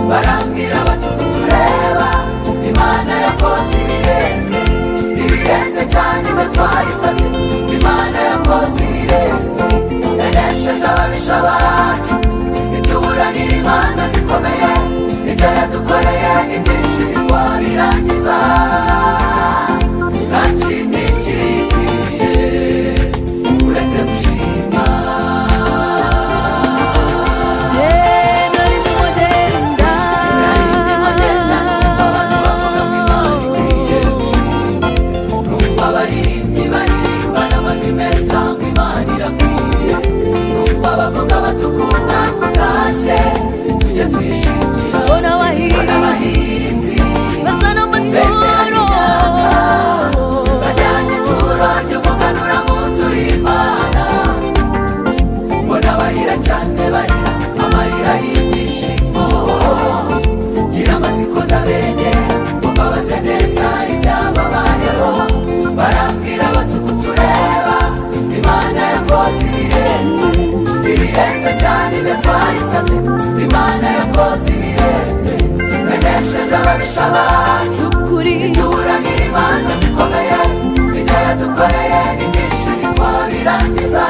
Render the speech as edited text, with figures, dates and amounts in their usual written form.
barambwira batutureba Imana yakoze ibirenze cyane ngo twayisabye Imana yakoze ibirenze yanesheje ababisha bacu ituburanira imanza zikomeye ibyo yadukoreye ni byinshi ntitwabirangiza nta kindi kigiye uretse gushima abahinzi bazana amaturo bajyanye ituro ry'umuganura mu nzu y'Imana mbona barira cyane barira amarira y'ibyishimo gira amatsiko ndabegera ngo mbabaze neza ibyababayeho barambwira bati kutureba Imana yakoze ibirenze cyane ibyo twayisabye Imana yakoze ibirenze yanesheje ababisha bacu ituburanira imanza zikomeye ibyo yadukoreye ni byinshi ntitwabirangiza